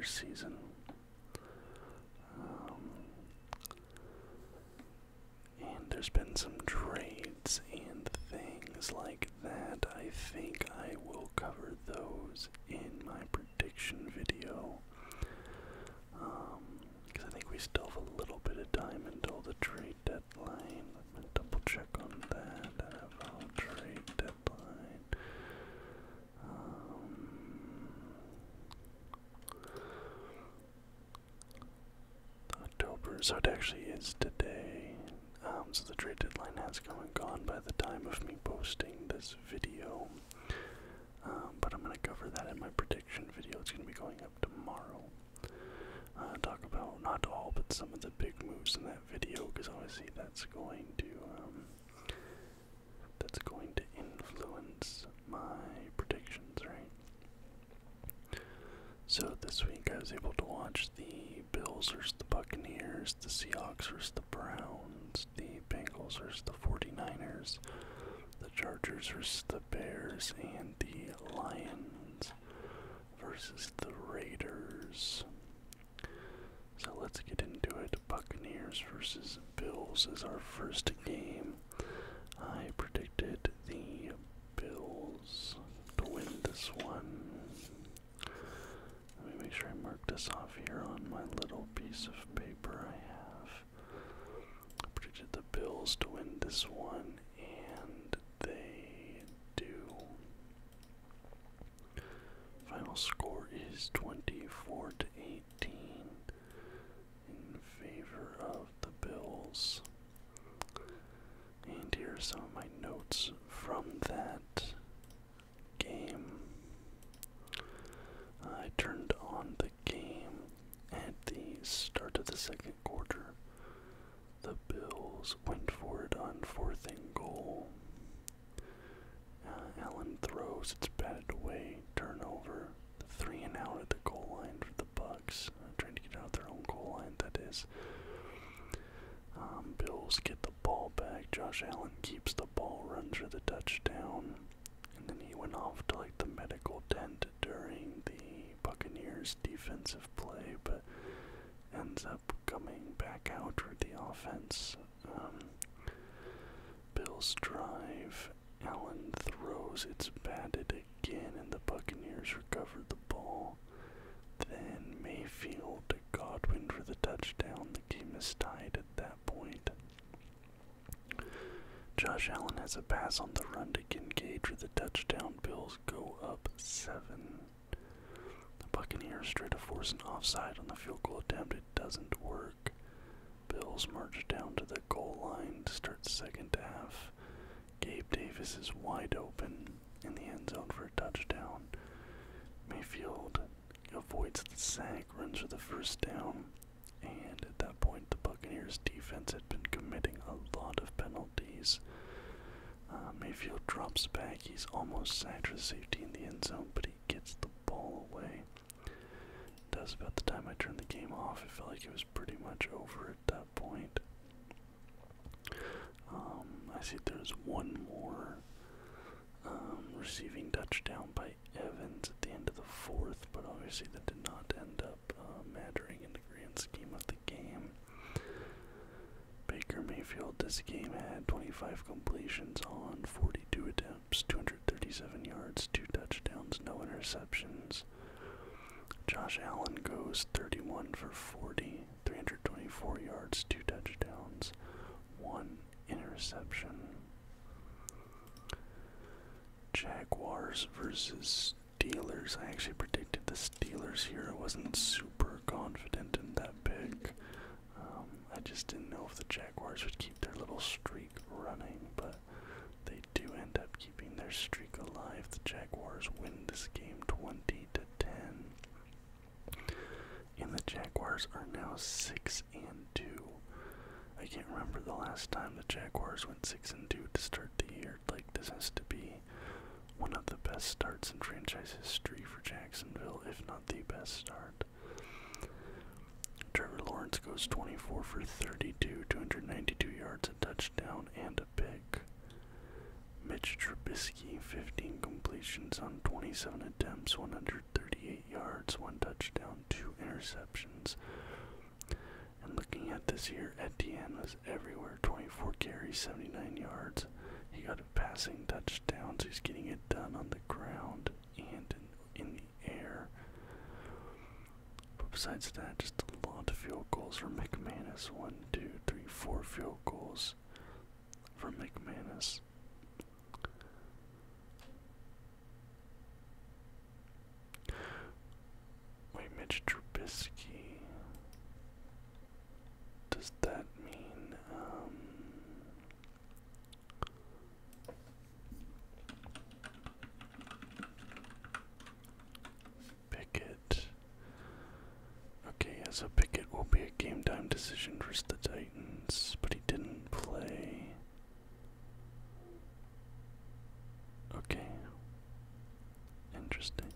season. And there's been some trades and things like that. I think I will cover those in my prediction video. Because I think we still have a little bit of time until the trade deadline. I'm going to double check on that. Trade deadline. October, so it actually is today. So the trade deadline has come and gone by the time of me posting this video. But I'm going to cover that in my prediction video. It's going to be going up tomorrow. Talk about not all, but some of the big moves in that video, because obviously that's going to influence my predictions, right? So this week I was able to watch the Bills versus the Buccaneers, the Seahawks versus the Browns, the Bengals versus the 49ers, the Chargers versus the Bears, and the Lions versus the Raiders. So let's get into it. Buccaneers versus Bills is our first game. I predicted the Bills to win this one. Let me make sure I mark this off here on my little piece of paper I have. I predicted the Bills to win this one, and they do. Final score is 24-18 in favor of the Bills. And here are some of my notes from that game. I turned on the game at the start of the second quarter. The Bills went for it on 4th and goal. Allen throws, it's batted away, turnover, 3 and out at the goal line for the Bucks, trying to get out of their own goal line, that is. Bills get the ball back, Josh Allen keeps the ball, runs for the touchdown, and then he went off to like the medical tent during the Buccaneers defensive play, but ends up coming back out for the offense. Bills drive, Allen throws, it's batted again, and the Buccaneers recover the ball. Then Mayfield to Godwin for the touchdown. The game is tied at that point. Josh Allen has a pass on the run to Kincaid for the touchdown. Bills go up 7. The Buccaneers try to force an offside on the field goal attempt. It doesn't work. Bills march down to the goal line to start the second half. Gabe Davis is wide open in the end zone for a touchdown. Mayfield avoids the sack, runs for the first down, and at that point the Buccaneers defense had been committing a lot of penalties. Mayfield drops back, he's almost sacked for safety in the end zone, but he gets the ball away. That was about the time I turned the game off. It felt like it was pretty much over at that point. I see there's one more receiving touchdown by Evans at the end of the 4th, but obviously that did not end up mattering in the grand scheme of the game. Baker Mayfield this game had 25 completions on 42 attempts, 237 yards, 2 touchdowns, no interceptions. Josh Allen goes 31 for 40, 324 yards, 2 touchdowns, 1 interception. Jaguars versus Steelers. I actually predicted the Steelers here. I wasn't super confident in that pick. I just didn't know if the Jaguars would keep their little streak running, but they do end up keeping their streak alive. The Jaguars win this game 20-10. And the Jaguars are now 6-2. I can't remember the last time the Jaguars went 6-2 to start the year. Like, this has to be one of the best starts in franchise history for Jacksonville, if not the best start. Trevor Lawrence goes 24 for 32, 292 yards, a touchdown, and a pick. Mitch Trubisky, 15 completions on 27 attempts, 138 yards. yards, 1 touchdown, 2 interceptions. And looking at this here, Etienne was everywhere. 24 carries, 79 yards. He got a passing touchdown, so he's getting it done on the ground and in the air. But besides that, just a lot of field goals for McManus. 1, 2, 3, 4 field goals for McManus. Wait, Mitch Trubisky. Does that mean, Pickett? Okay, yeah, so Pickett will be a game time decision versus the Titans, but he didn't play. Okay. Interesting.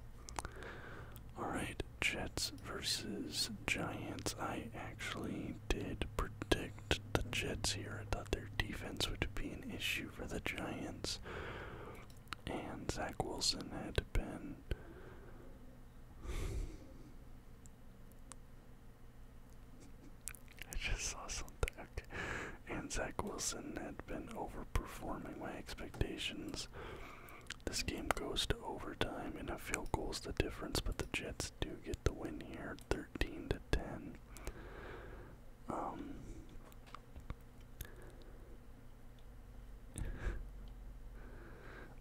Alright, Jets versus Giants. I actually did predict the Jets here. I thought their defense would be an issue for the Giants. And Zach Wilson had been... I just saw something. Okay. And Zach Wilson had been overperforming my expectations. This game goes to overtime, and a field goal is the difference, but the Jets do get the win here, 13-10.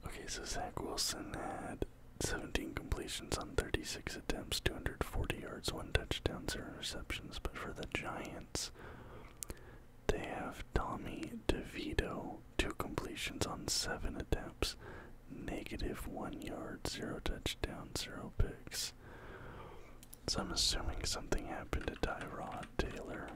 Okay, so Zach Wilson had 17 completions on 36 attempts, 240 yards, 1 touchdown, 0 interceptions. But for the Giants, they have Tommy DeVito, 2 completions on 7 attempts, -1 yard, 0 touchdown, 0 picks. So I'm assuming something happened to Tyrod Taylor.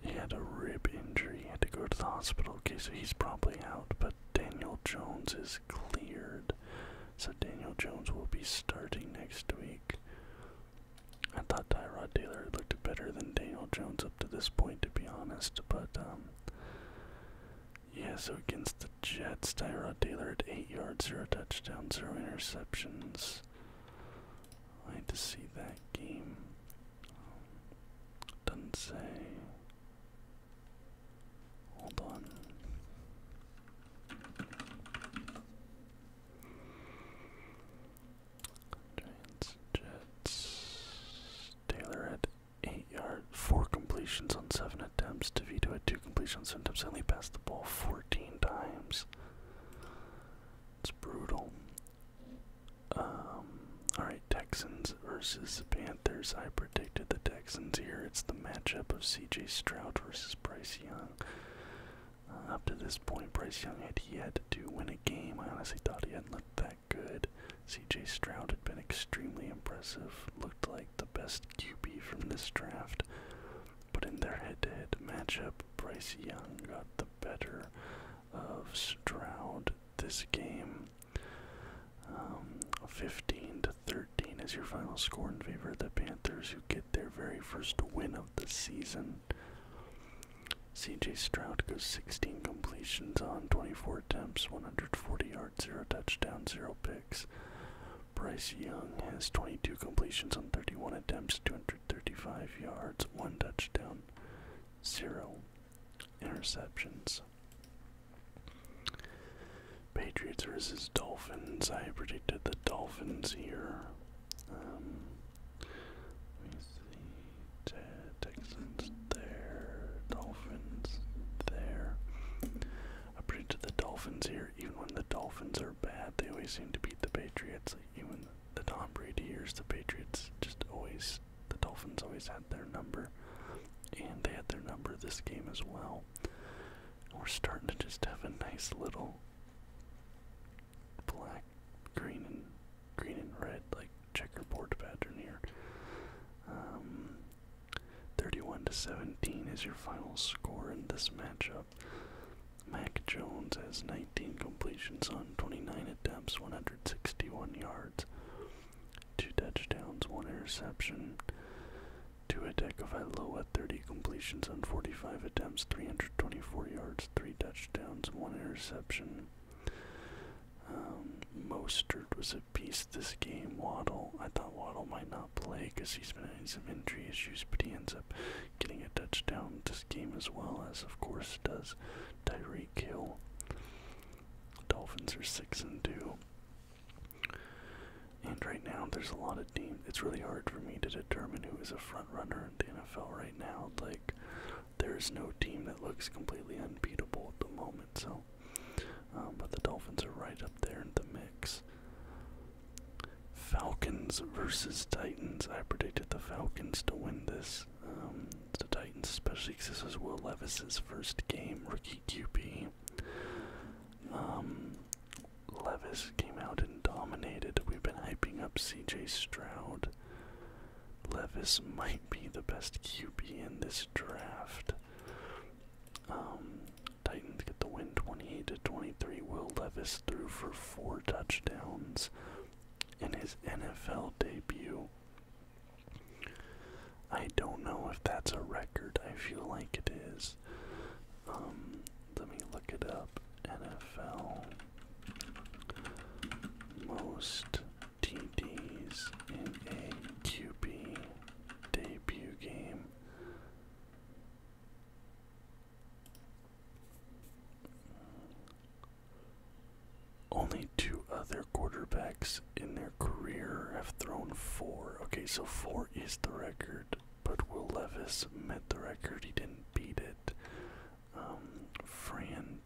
He had a rib injury, he had to go to the hospital. Okay, so he's probably out, but Daniel Jones is cleared. So Daniel Jones will be starting next week. I thought Tyrod Taylor looked better than Daniel Jones up to this point, to be honest, but, yeah, so against the Jets, Tyrod Taylor had 8 yards, 0 touchdowns, 0 interceptions. I had to see that game. Doesn't say. Hold on. Giants, Jets. Taylor had 8 yards, 4 completions on 7 attempts. DeVito had 2 completions on 7 attempts. He only passed the ball 14 times. It's brutal. Alright, Texans versus Panthers. I predicted the Texans here. It's the matchup of CJ Stroud versus Bryce Young. Up to this point, Bryce Young had yet to win a game. I honestly thought he hadn't looked that good. CJ Stroud had been extremely impressive. Looked like the best QB from this draft. But in their head-to-head matchup, Bryce Young got the better of Stroud this game. 15-13 is your final score in favor of the Panthers, who get their very first win of the season. CJ Stroud goes 16 completions on 24 attempts, 140 yards, 0 touchdowns, 0 picks. Bryce Young has 22 completions on 31 attempts, 235 yards, 1 touchdown, 0 interceptions. Patriots versus Dolphins. I predicted the Dolphins here. Let me see. Texans there. Dolphins there. I predicted the Dolphins here. Even when the Dolphins are bad, they always seem to beat the Patriots. Like, even the Tom Brady years, the Patriots just always, the Dolphins always had their number. And they had their number this game as well. And we're starting to just have a nice little black, green and red, like checkerboard pattern here. 31-17 is your final score in this matchup. Mac Jones has 19 completions on 29 attempts, 161 yards, 2 touchdowns, 1 interception. Tua Tagovailoa 30 completions on 45 attempts, 320 124 yards, 3 touchdowns, 1 interception. Mostert was a beast this game. Waddle, I thought Waddle might not play because he's been having some injury issues, but he ends up getting a touchdown this game as well, as of course does Tyreek Hill. Dolphins are 6-2. And right now there's a lot of teams. It's really hard for me to determine who is a front runner in the NFL right now. Like, there's no team that looks completely unbeatable at the moment, so but the Dolphins are right up there in the mix. Falcons versus Titans. I predicted the Falcons to win this. The Titans, especially because this was Will Levis's first game, rookie QB. Levis came out and dominated. We've been hyping up CJ Stroud. Levis might be the best QB in this draft. Titans get the win 28-23. Will Levis threw for 4 touchdowns in his NFL debut. I don't know if that's a record. I feel like it is. Let me look it up. NFL most TDs in a QB debut game. Only 2 other quarterbacks in their career have thrown 4. Okay, so 4 is the record, but Will Levis met the record. He didn't beat it. Fran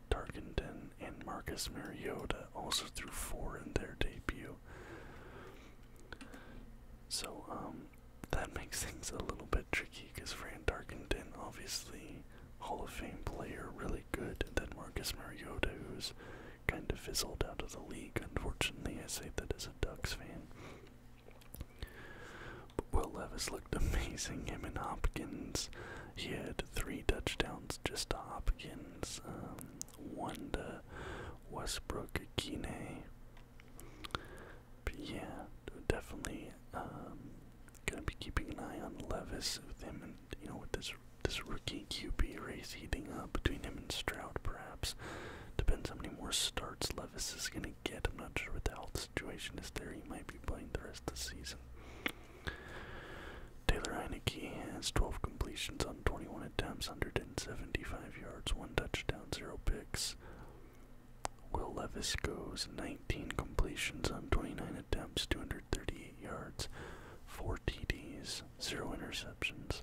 Tarkenton and Marcus Mariota also threw 4 in their debut. So, that makes things a little bit tricky because Fran Tarkenton, obviously, Hall of Fame player, really good, and then Marcus Mariota, who's kind of fizzled out of the league. Unfortunately, I say that as a Ducks fan. But Will Levis looked amazing. Him and Hopkins, he had 3 touchdowns just to Hopkins, 1 to Westbrook Akine. But yeah, definitely gonna be keeping an eye on Levis with him, and with this rookie QB race heating up between him and Stroud, perhaps. Depends how many more starts Levis is going to get. I'm not sure what the health situation is there. He might be playing the rest of the season. Taylor Heineke has 12 completions on 21 attempts, 175 yards, 1 touchdown, 0 picks. Will Levis goes 19 completions on 29 attempts, 238 yards, 4 TDs, 0 interceptions.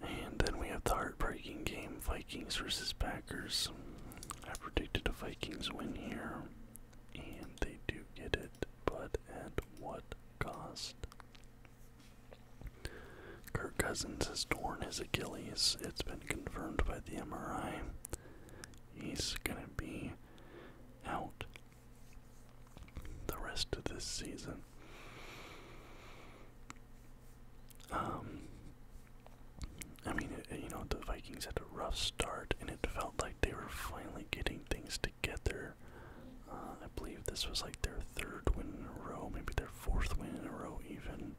And then we have the heartbreaking game, Vikings versus Packers. I predicted a Vikings win here, and they do get it, but at what cost? Kirk Cousins has torn his Achilles. It's been confirmed by the MRI. He's gonna be out the rest of this season. I mean, the Vikings had a rough start, and it felt like they were finally getting things together. I believe this was like their 3rd win in a row, maybe their 4th win in a row even.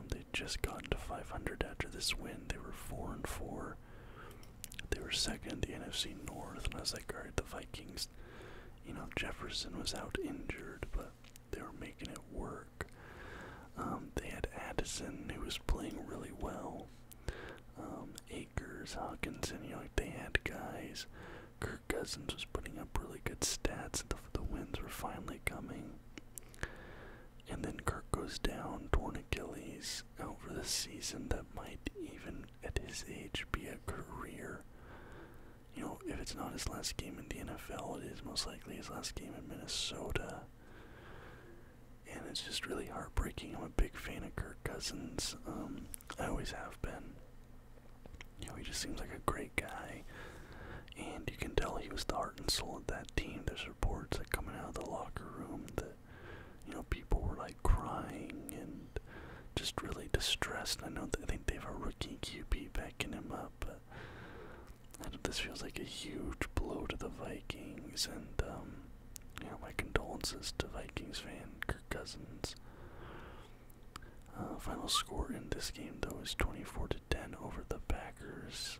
They'd just gotten to 500 after this win. They were 4-4. They were 2nd in the NFC North, and I was like, alright, the Vikings, Jefferson was out injured, but they were making it work. They had Addison, who was playing really well. Akers, Hawkinson, they had guys. Kirk Cousins was putting up really good stats. The wins were finally coming. And then Kirk goes down, torn Achilles, out for the season. That might even, at his age, be a career. If it's not his last game in the NFL, it is most likely his last game in Minnesota. And it's just really heartbreaking. I'm a big fan of Kirk Cousins. I always have been. He just seems like a great guy, and you can tell he was the heart and soul of that team. There's reports that coming out of the locker room that, people were like crying and just really distressed. I think they have a rookie QB backing him up, but this feels like a huge blow to the Vikings, and my condolences to Vikings fan Kirk Cousins. Final score in this game, though, is 24-10 over the Packers.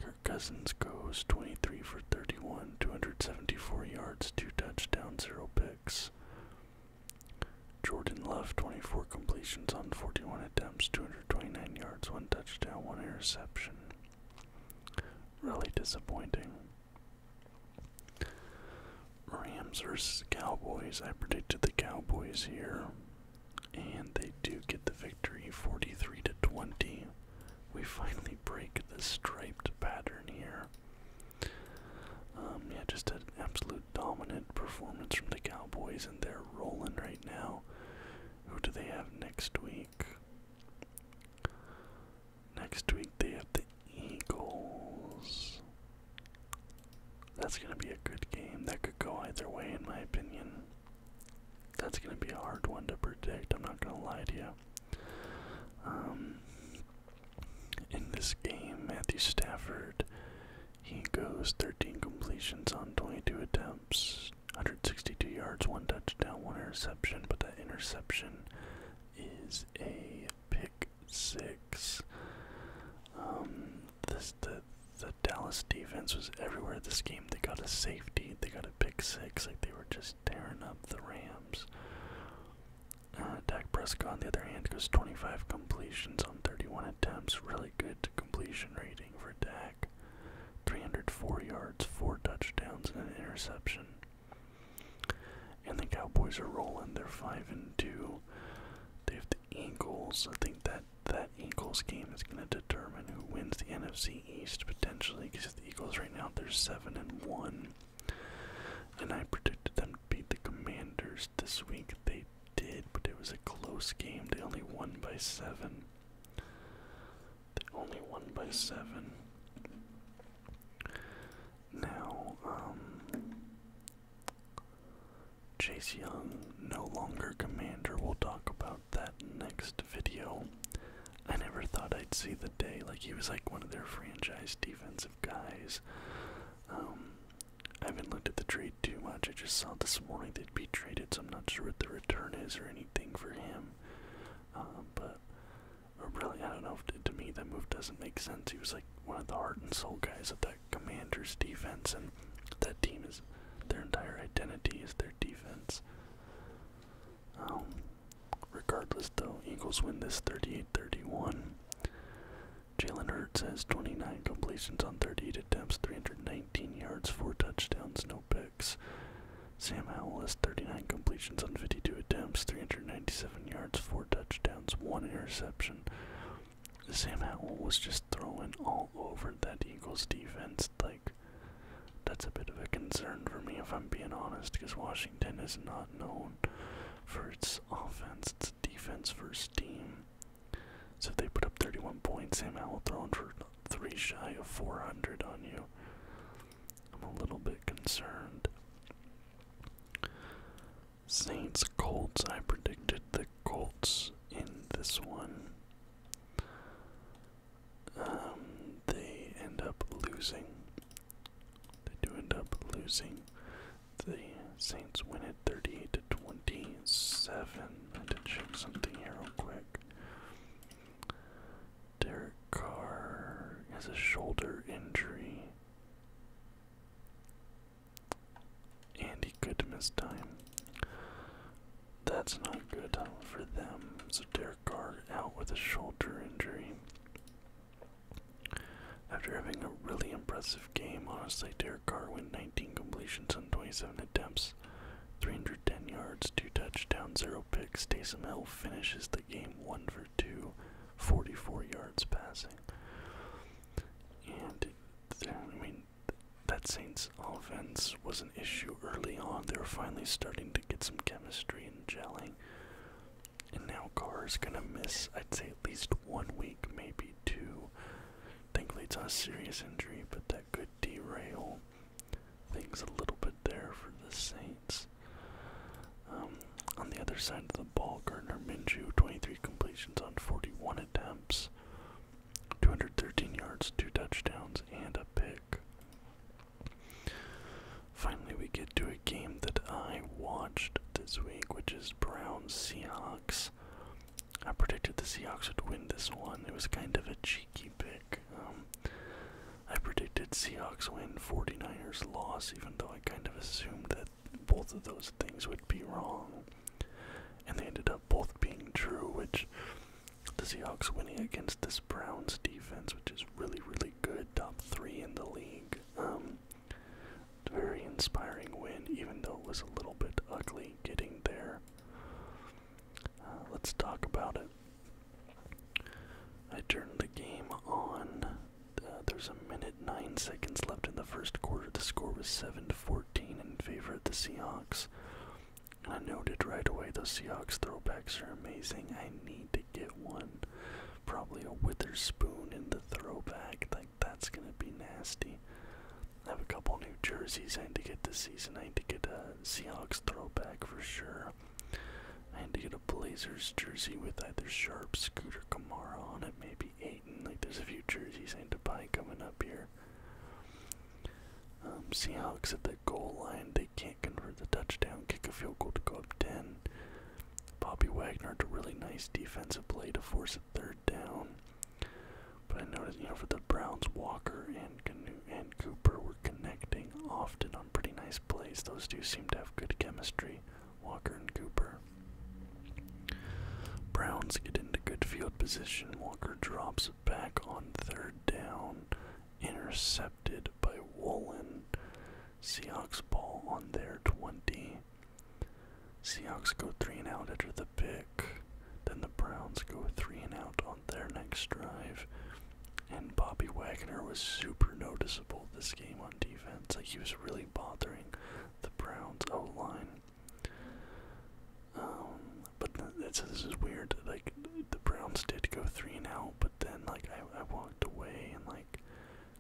Kirk Cousins goes 23 for 31, 274 yards, 2 touchdowns, 0 picks. Jordan Love, 24 completions on 41 attempts, 229 yards, 1 touchdown, 1 interception. Really disappointing. Rams versus Cowboys. I predicted the Cowboys here, and they do get the victory, 43-20. We finally break the striped pattern here. Yeah, just an absolute dominant performance from the Cowboys, and they're rolling right now. Who do they have next week? Next week they have the Eagles. That's going to be a good game. That could go either way, in my opinion. That's going to be a hard one to predict, I'm not going to lie to you. In this game, Matthew Stafford, he goes 13 completions on 22 attempts, 162 yards, 1 touchdown, 1 interception, but that interception is a pick 6. The Dallas defense was everywhere this game. They got a safety, they got a pick 6, like they were just tearing up the Rams. Dak Prescott, on the other hand, goes 25 completions on 31 attempts. Really good completion rating for Dak. 304 yards, 4 touchdowns, and an interception. And the Cowboys are rolling. They're 5-2. They have the Eagles. I think that Eagles game is going to determine who wins the NFC East, potentially, because the Eagles right now, they're 7-1. And I predicted them to beat the Commanders this week. They did, but it was a close game. They only won by 7. Now, Chase Young, no longer Commander. We'll talk about that next video. I never thought I'd see the day. Like, he was like one of their franchise defensive guys. I haven't looked at the trade too much. I just saw this morning they'd be traded, so I'm not sure what the return is or anything for him. But really, I don't know. To me, that move doesn't make sense. He was like one of the heart and soul guys of that Commanders defense, and that team is, their entire identity is their defense. Regardless, though, Eagles win this 38-31. Jalen Hurts has 29 completions on 38 attempts, 319 yards, 4 touchdowns, no picks. Sam Howell has 39 completions on 52 attempts, 397 yards, 4 touchdowns, 1 interception. Sam Howell was just throwing all over that Eagles defense. Like, that's a bit of a concern for me, if I'm being honest, because Washington is not known for its offense. It's a defense first team. So if they put up 31 points, Sam Howell throwing for 3 shy of 400 on you, I'm a little bit concerned. Saints, Colts, I predicted the Colts in this one. They end up losing. They do end up losing. The Saints win it 38-27. I had to check something here real quick. Derek Carr has a shoulder injury, and he could miss time. That's not good for them. So Derek Carr out with a shoulder injury. After having a really impressive game, honestly, Derek Carr went 19 completions on 27 attempts, 310 yards, 2 touchdowns, 0 picks. Taysom Hill finishes the game 1 for 2, 44 yards passing. And, I mean, that Saints offense was an issue early on. They were finally starting to get some chemistry and gelling. And now Carr is going to miss, I'd say, at least 1 week, maybe 2. Thankfully, it's not a serious injury, but that could derail things a little bit there for the Saints. On the other side of the ball, Gardner Minshew, 23 completions on 41 attempts, 213 yards, 2 touchdowns, and a pick. Finally, we get to a game that I watched this week, which is Browns Seahawks. I predicted the Seahawks would win this one. It was kind of a cheeky pick. I predicted Seahawks win, 49ers loss, even though I kind of assumed that both of those things would be wrong. And they ended up both being true, which the Seahawks winning against this Browns defense, which is really, really good, top 3 in the league. Very inspiring win, even though it was a little bit ugly getting there. Let's talk about it. I turned the game on. There's a minute 9 seconds left in the first quarter. The score was 7-14 in favor of the Seahawks. And I noted right away those Seahawks throwbacks are amazing. I need to get one. Probably a Witherspoon in the throwback. Like, that's gonna be nasty. I have a couple new jerseys I need to get this season. I need to get a Seahawks throwback for sure. I need to get a Blazers jersey with either Sharp, Scooter, Kamara on it, maybe Ayton. Like, there's a few jerseys I need to buy coming up here. Seahawks at the goal line, they can't convert the touchdown, kick a field goal to go up 10. Bobby Wagner had a really nice defensive play to force a 3rd down. But I noticed, for the Browns, Walker and Cooper were connecting often on pretty nice plays. Those two seem to have good chemistry, Walker and Cooper. Browns get into good field position. Walker drops back on 3rd down, intercepted by Woolen. Seahawks ball on their 20. Seahawks go 3 and out after the pick. Then the Browns go 3 and out on their next drive. And Bobby Wagner was super noticeable this game on defense. Like, he was really bothering the Browns O-line. But this is weird. Like, the Browns did go 3 and out, but then, like, I walked away and, like,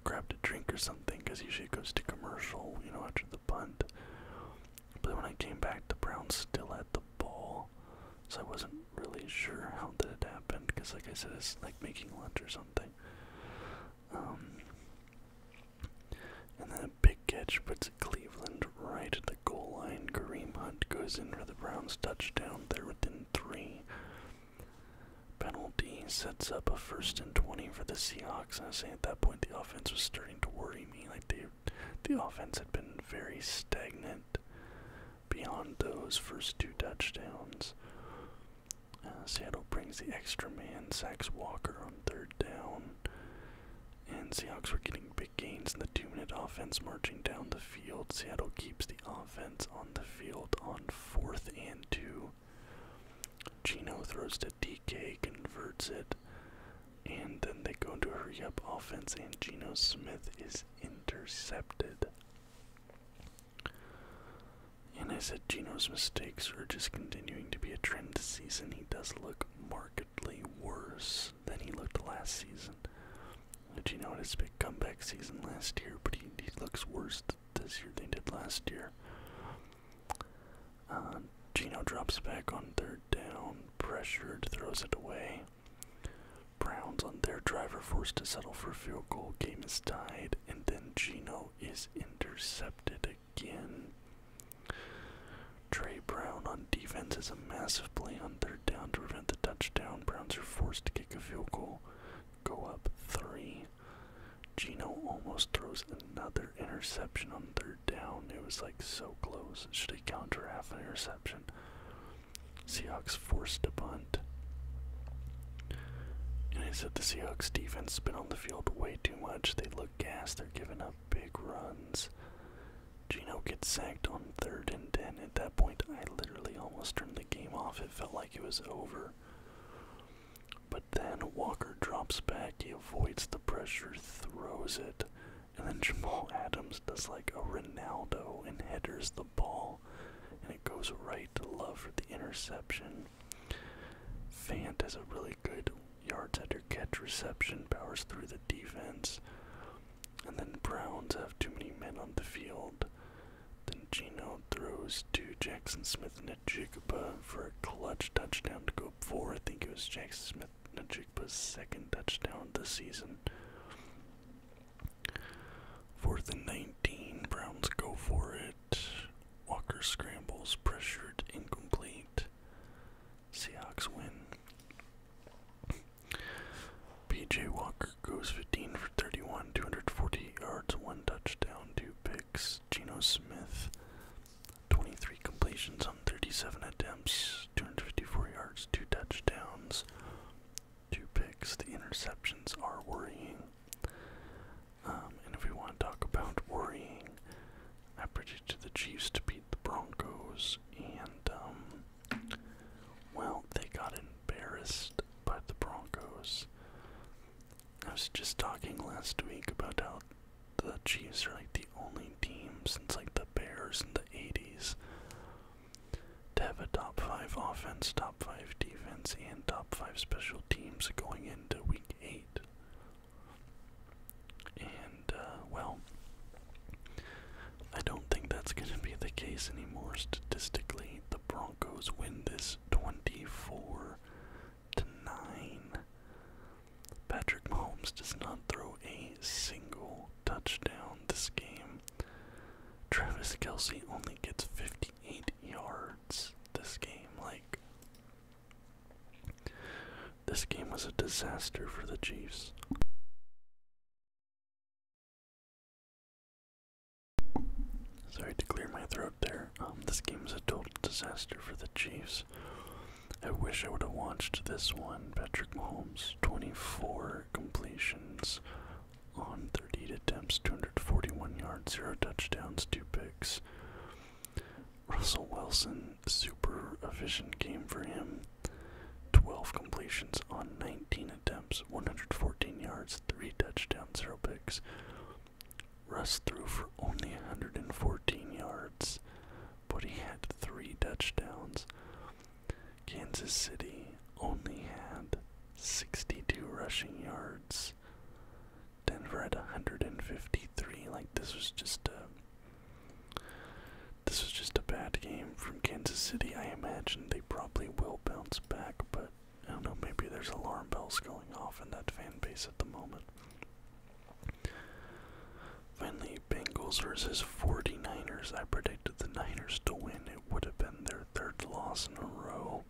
grabbed a drink or something, because usually it goes to commercial, after the punt. But when I came back, the Browns still had the ball, so I wasn't really sure how that had happened, because, like I said, it's like making lunch or something. And then a big catch puts Cleveland right at the goal line. Kareem Hunt goes in for the Browns touchdown. They're within 3. Penalty sets up a 1st and 20 for the Seahawks. And I was saying at that point the offense was starting to worry me. Like, the offense had been very stagnant beyond those first 2 touchdowns. Seattle brings the extra man, sacks Walker on 3rd down. And Seahawks were getting big gains in the 2-minute offense marching down the field. Seattle keeps the offense on the field on 4th and 2. Geno throws to DK, converts it, and then they go into a hurry-up offense, and Geno Smith is intercepted. And I said Geno's mistakes are just continuing to be a trend this season. He does look markedly worse than he looked last season. Geno had his big comeback season last year, but he looks worse this year than he did last year. Geno drops back on 3rd down, pressured, throws it away. Browns on their drive are forced to settle for a field goal. Game is tied, and then Geno is intercepted again. Trey Brown on defense has a massive play on 3rd down to prevent the touchdown. Browns are forced to kick a field goal, go up 3. Geno almost throws another interception on 3rd down. It was like so close. Should have counted for half an interception. Seahawks forced a punt. And I said the Seahawks defense has been on the field way too much. They look gassed. They're giving up big runs. Geno gets sacked on 3rd and 10. At that point, I literally almost turned the game off. It felt like it was over. But then Walker drops back, he avoids the pressure, throws it, and then Jamal Adams does like a Ronaldo and headers the ball, and it goes right to Love for the interception. Fant has a really good yards after catch reception, powers through the defense, and then Browns have too many men on the field. Then Geno throws to Jackson Smith and Najigba for a clutch touchdown to go up 4. I think it was Jackson Smith and Najigba's 2nd touchdown this season. 4th and 19, Browns go for it. Walker scrambles, pressured, incomplete. Seahawks win. touchdowns, 2 picks. The interceptions are worrying. And if we want to talk about worrying, I predicted the Chiefs to beat the Broncos, and, well, they got embarrassed by the Broncos. I was just talking last week about how the Chiefs are like the only team since like the Bears in the 80s to have a top 5 offense, top 5 defense, and top 5 special teams going into week 8. And, well, I don't think that's going to be the case anymore statistically. The Broncos win this 24-9. Patrick Mahomes does not throw a single touchdown this game. Travis Kelce only gets 58 yards this game. Like, this game was a disaster for the Chiefs. Sorry to clear my throat there. This game is a total disaster for the Chiefs. I wish I would have watched this one. Patrick Mahomes, 24 completions on 38 attempts, 241 yards, 0 touchdowns, 2 picks. Russell Wilson, super efficient game for him. 12 completions on 19 attempts, 114 yards, 3 touchdowns, 0 picks. Russ threw for only 114 yards, but he had 3 touchdowns. Kansas City only had 62 rushing yards. Denver had 153. Like, this was just a bad game from Kansas City. I imagine they probably will bounce back, but I don't know, maybe there's alarm bells going off in that fan base at the moment. Finally, Bengals versus 49ers. I predicted the Niners to win. It would have been their 3rd loss in a row.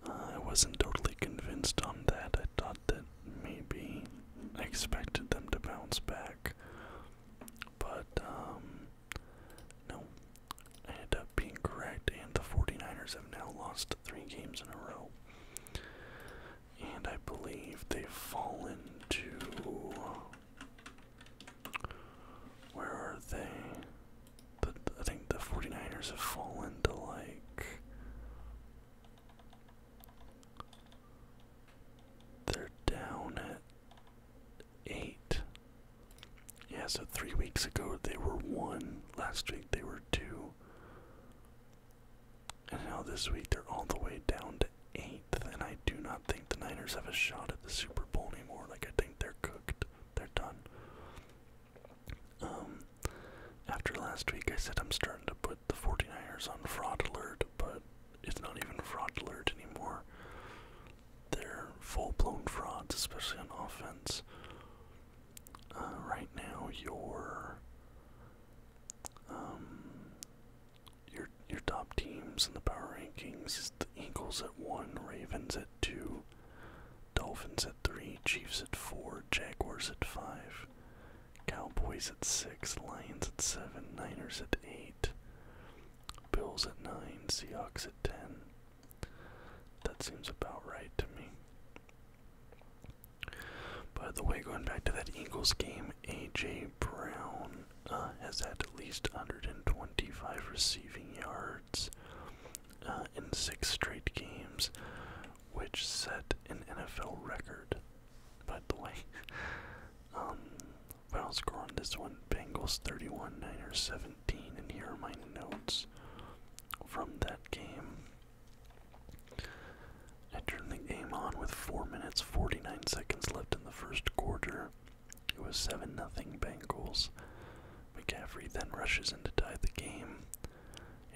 I wasn't totally convinced on that. I thought that maybe I expected them to bounce back. But, no. I ended up being correct, and the 49ers have now lost 3 games in a row. And I believe they've fallen to... Where are they? I think the 49ers have fallen to like... They're down at 8. Yeah, so 3 weeks ago they were 1. Last week they were 2. And now this week they're all the way down to 8th. And I do not think the Niners have a shot at the Super Bowl anymore. Like, I think they're cooked. They're done. After last week, I said I'm starting to put the 49ers on fraud alert, but it's not even fraud alert anymore. They're full-blown frauds, especially on offense. Right now, your top teams in the power rankings is the Eagles at 1, Ravens at 2, Dolphins at 3, Chiefs at 4, Jaguars at 5. Cowboys at 6, Lions at 7, Niners at 8, Bills at 9, Seahawks at 10. That seems about right to me. By the way, going back to that Eagles game, A.J. Brown has had at least 125 receiving yards in 6 straight games, which set an NFL record, by the way. Final score on this one, Bengals 31, Niners 17, and here are my notes from that game. I turned the game on with 4 minutes, 49 seconds left in the first quarter. It was 7-0 Bengals. McCaffrey then rushes in to tie the game,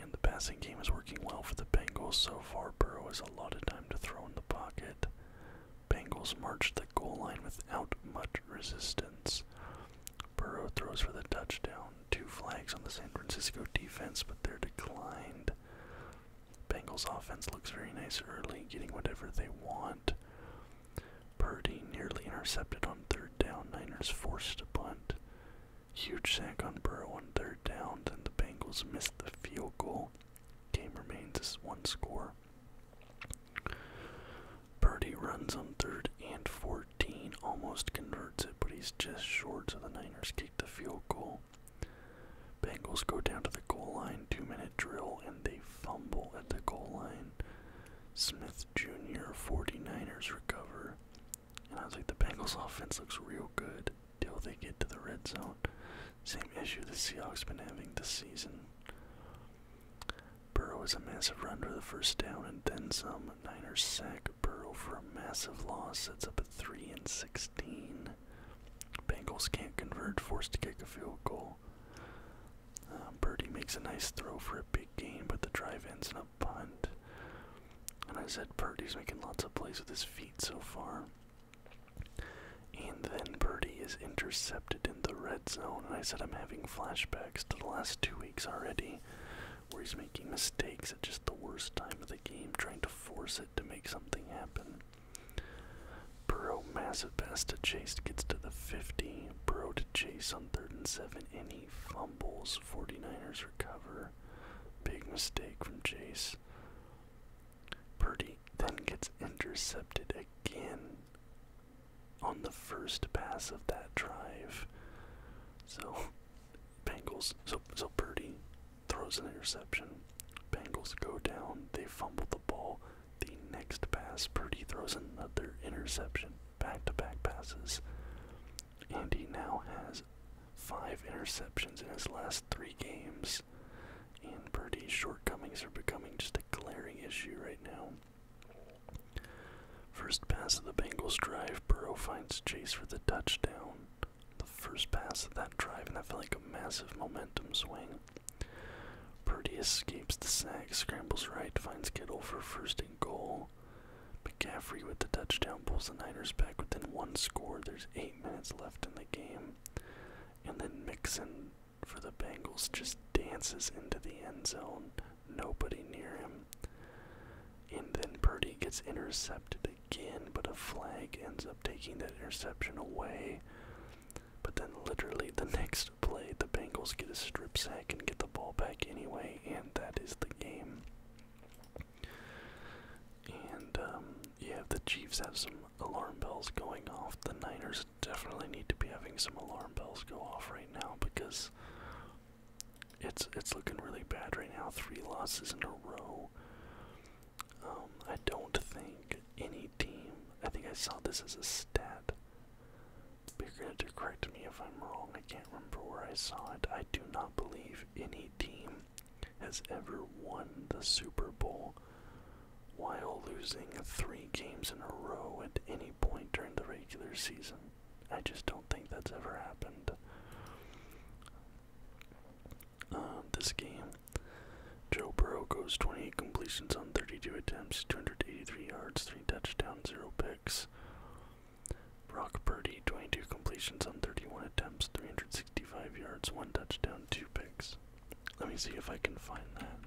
and the passing game is working well for the Bengals so far. Burrow has a lot of time to throw in the pocket. Bengals march the goal line without much resistance. Burrow throws for the touchdown. 2 flags on the San Francisco defense, but they're declined. Bengals offense looks very nice early, getting whatever they want. Purdy nearly intercepted on 3rd down. Niners forced a punt. Huge sack on Burrow on 3rd down, then the Bengals missed the field goal. Game remains as 1 score. Purdy's just short, so the Niners kick the field goal. Bengals go down to the goal line, 2-minute drill, and they fumble at the goal line. Smith Jr., 49ers recover. And I was like, the Bengals offense looks real good till they get to the red zone. Same issue the Seahawks been having this season. Burrow is a massive run for the first down and then some. Niners sack Burrow for a massive loss, sets up a 3-16. Bengals can't convert, forced to kick a field goal. Purdy makes a nice throw for a big gain, but the drive ends in a punt. And I said Purdy's making lots of plays with his feet so far. And then Purdy is intercepted in the red zone, and I said I'm having flashbacks to the last 2 weeks already, where he's making mistakes at just the worst time of the game, trying to force it to make something happen. Burrow, massive pass to Chase, gets to the 50. Burrow to Chase on 3rd and 7, and he fumbles. 49ers recover. Big mistake from Chase. Purdy then gets intercepted again on the first pass of that drive. So, Purdy throws an interception. Bengals go down. They fumble the ball. The next pass, Purdy throws another interception. Back-to-back passes. And he now has 5 interceptions in his last 3 games. And Purdy's shortcomings are becoming just a glaring issue right now. First pass of the Bengals drive, Burrow finds Chase for the touchdown. The first pass of that drive, and that felt like a massive momentum swing. Purdy escapes the sack, scrambles right, finds Kittle for 1st and goal. McCaffrey with the touchdown pulls the Niners back within 1 score. There's 8 minutes left in the game. And then Mixon for the Bengals just dances into the end zone. Nobody near him. And then Purdy gets intercepted again, but a flag ends up taking that interception away. But then literally the next play, the Bengals get a strip sack and get the ball back anyway, and that is the game. And, yeah, the Chiefs have some alarm bells going off. The Niners definitely need to be having some alarm bells go off right now, because it's looking really bad right now. 3 losses in a row. I don't think any team, I think I saw this as a stat. You're going to correct me if I'm wrong. I can't remember where I saw it. I do not believe any team has ever won the Super Bowl while losing 3 games in a row at any point during the regular season. I just don't think that's ever happened. This game, Joe Burrow goes 28 completions on 32 attempts, 283 yards, 3 touchdowns, 0 picks. Brock Purdy, 22 completions on 31 attempts, 365 yards, 1 touchdown, 2 picks. Let me see if I can find that.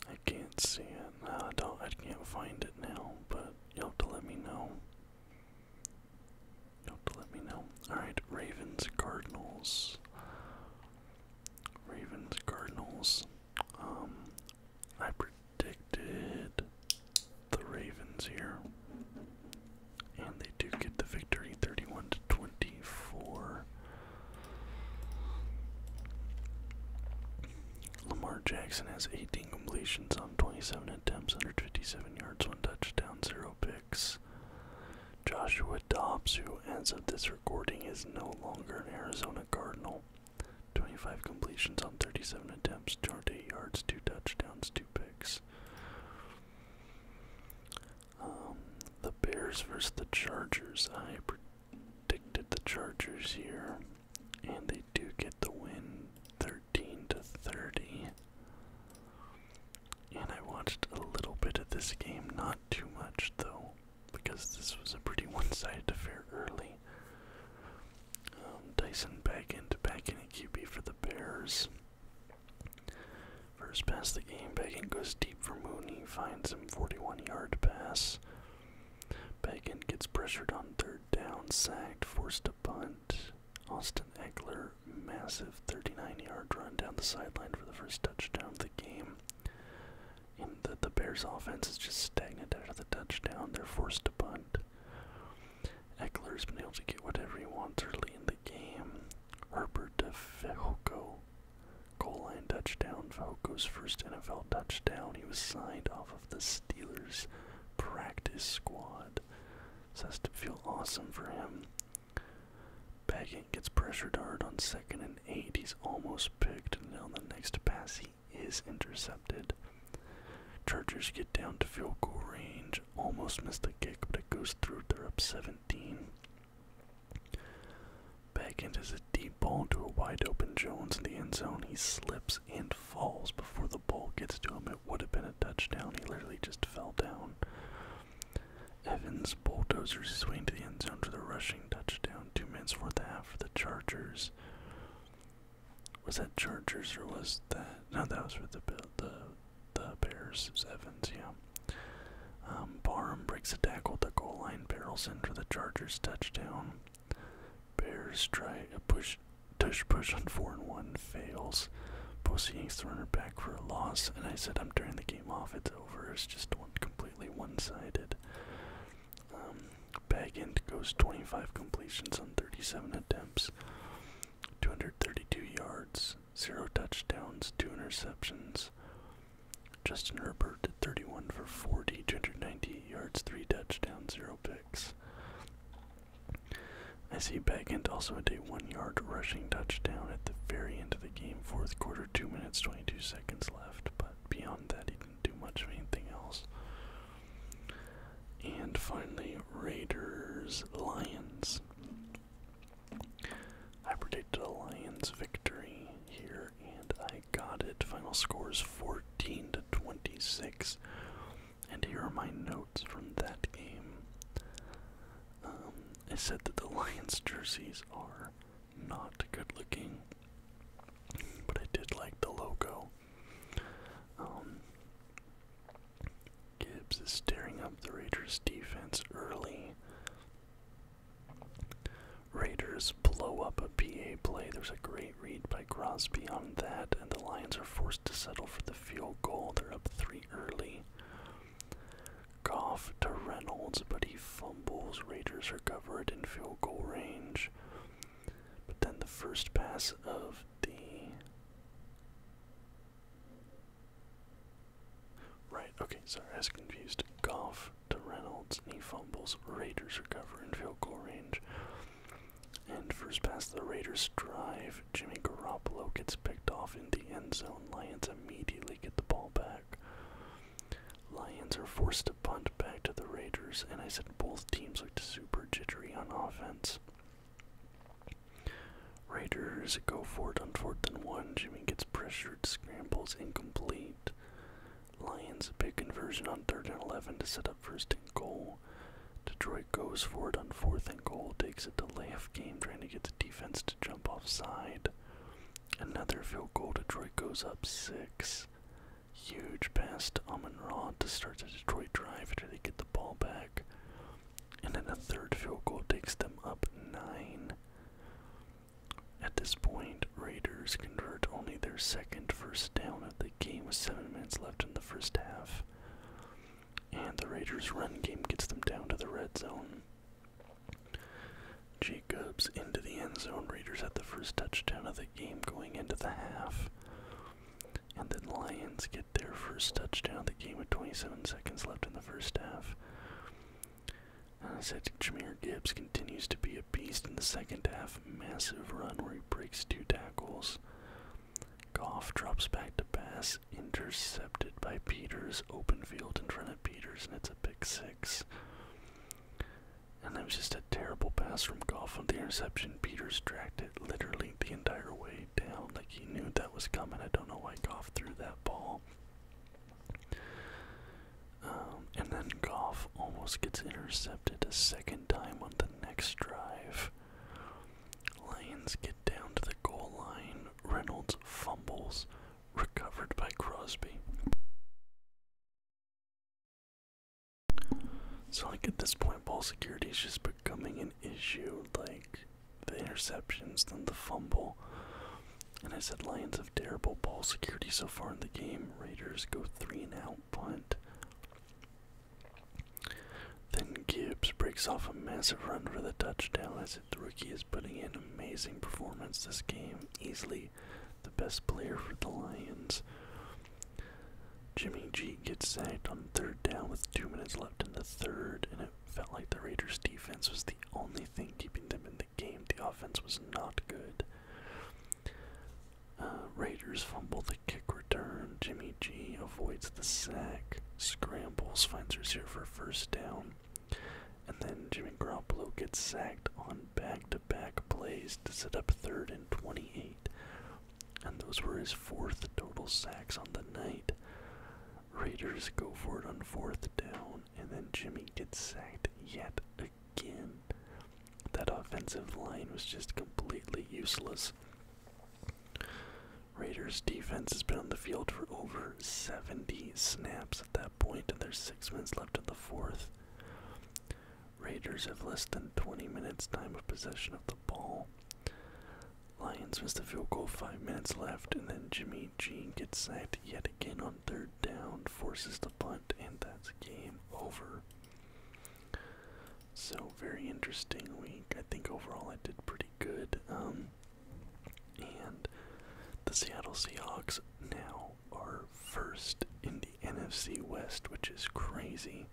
I can't see it. No, I can't find it now, but you'll have to let me know. Alright, Ravens, Cardinals. I predicted the Ravens here, and they do get the victory, 31-24. Lamar Jackson has 18 completions on 27 attempts, 157 yards, 1 touchdown, 0 picks. Joshua Dobbs, who as of this recording is no longer an Arizona Cardinal, 25 completions on 37 attempts, 208 yards, 2 touchdowns, 2 picks. The Bears versus the Chargers. I predicted the Chargers here, and they do get the win, 13-30. And I watched a little bit of this game, not too much though, because this was a pretty one-sided affair early. Dyson back in at QB for the Bears. For First pass of the game, Baggin goes deep for Mooney, finds him 41-yard pass. Baggin gets pressured on third down, sacked, forced to punt. Austin Eckler, massive 39-yard run down the sideline for the first touchdown of the game. And the Bears offense is just stagnant after the touchdown. They're forced to punt. Eckler's been able to get whatever he wants early in the game. Herbert to Fehoko. Goal line touchdown. Fehoko's first NFL touchdown. He was signed off of the Steelers practice squad. So that's to feel awesome for him. Baggett gets pressured hard on 2nd and 8. He's almost picked, and on the next pass he is intercepted. Chargers get down to field goal range. Almost missed the kick, but it goes through. They're up 17. Baggett has a deep ball to a wide open Jones in the end zone. He slips and falls before the ball gets to him. It would have been a touchdown. He literally just fell down. Evans bulldozers his way into the end zone for the rushing touchdown. 2 minutes for the half for the Chargers. Was that Chargers or was that? No, that was for the Bears. It was Evans, yeah. Barham breaks a tackle at the goal line, barrels in for the Chargers touchdown. Bears try a push on 4-1, fails. Posey yanks the runner back for a loss, and I said I'm turning the game off. It's over. It's just completely one-sided. Baggett goes 25 completions on 37 attempts, 232 yards, 0 touchdowns, 2 interceptions. Justin Herbert at 31 for 40, 298 yards, 3 touchdowns, 0 picks. I see Baggett also had a 1-yard rushing touchdown at the very end of the game, 4th quarter, 2 minutes, 22 seconds left, but beyond that he didn't do much of anything else. And finally, Raiders-Lions. I predicted a Lions victory here, and I got it. Final score is 14-26. And here are my notes from that game. I said that the Lions jerseys are not good looking, but I did like the logo. Gibbs is staring up the Raiders defense early. Raiders blow up a PA play. There's a great read by Crosby on that, and the Lions are forced to settle for the field goal. They're up 3 early. Goff to Reynolds, but he fumbles. Raiders recover it in field goal range. But then the first pass of the... Right, okay, sorry, I was confused. Goff to Reynolds, and he fumbles. Raiders recover in field goal range. And first pass of the Raiders drive. Jimmy Garoppolo gets picked off in the end zone. Lions immediately get the ball back. Lions are forced to punt back to the Raiders, and I said both teams looked super jittery on offense. Raiders go for it on 4th and 1. Jimmy gets pressured, scrambles, incomplete. Lions big conversion on 3rd and 11 to set up 1st and goal. Detroit goes for it on 4th and goal, takes a delay of game, trying to get the defense to jump offside. Another field goal, Detroit goes up 6. Huge pass to Amon-Ra to start the Detroit drive after they get the ball back. And then a 3rd field goal takes them up 9. At this point, Raiders convert only their 2nd first down of the game with 7 minutes left in the first half. And the Raiders' run game gets them down to the red zone. Jacobs into the end zone. Raiders had the first touchdown of the game going into the half. And then Lions get their first touchdown of the game with 27 seconds left in the first half. And I said Jahmyr Gibbs continues to be a beast in the second half. Massive run where he breaks 2 tackles. Goff drops back to pass, intercepted by Peters, open field in front of Peters, and it's a pick 6. And that was just a terrible pass from Goff on the interception. Peters tracked it literally the entire way down, like he knew that was coming. I don't know why Goff threw that ball. And then Goff almost gets intercepted a 2nd time on the next drive. Lions get down to the goal line. Reynolds fumbles, recovered by Crosby. So like at this point, ball security is just becoming an issue. Like the interceptions, then the fumble. And I said Lions have terrible ball security so far in the game. Raiders go 3-and-out punt. Then Gibbs breaks off a massive run for the touchdown. I said the rookie is putting in an amazing performance this game. Easily the best player for the Lions. Jimmy G gets sacked on 3rd down with 2 minutes left in the 3rd, and it felt like the Raiders' defense was the only thing keeping them in the game. The offense was not good. Raiders fumble the kick return. Jimmy G avoids the sack, scrambles, finds receiver for 1st down, and then Jimmy Garoppolo gets sacked on back-to-back plays to set up 3rd and 28, and those were his 4th total sacks on the night. Raiders go for it on 4th down, and then Jimmy gets sacked yet again. That offensive line was just completely useless. Raiders defense has been on the field for over 70 snaps at that point, and there's 6 minutes left in the 4th. Raiders have less than 20 minutes time of possession of the ball. Lions missed the field goal, 5 minutes left, and then Jimmy G gets sacked yet again on 3rd down, forces the punt, and that's game over. So, very interesting week. I think overall I did pretty good. And the Seattle Seahawks now are 1st in the NFC West, which is crazy.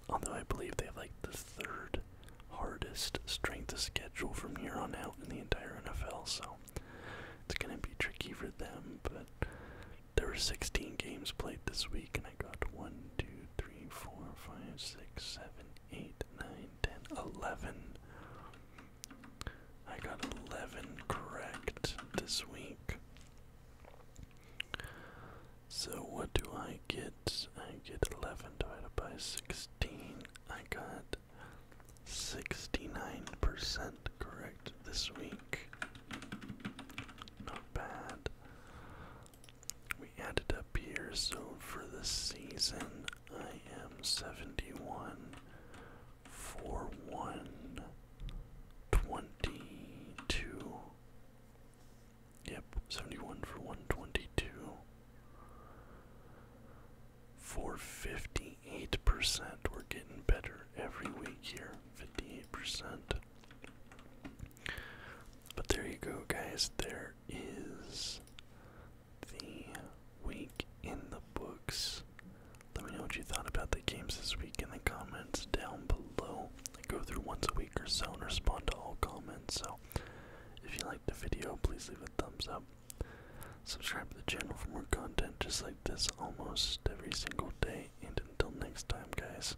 Although I believe they have like the 3rd hardest strength of schedule from here on out in the entire NFL, so it's going to be tricky for them. But there were 16 games played this week, and I got 1, 2, 3, 4, 5, 6, 7, 8, 9, 10, 11. I got 11 correct this week. So what do I get? I get 11 divided by 16. I got 69% correct this week. Not bad. We added up here, so for the season, I am 71 for 122. Yep, 71 for 122. For 58%, we're getting better every week here. 58%. But there you go, guys. There is the week in the books. Let me know what you thought about the games this week in the comments down below. I go through once a week or so and respond to all comments. So if you liked the video, please leave a thumbs up. Subscribe to the channel for more content just like this almost every single day. And until next time, guys.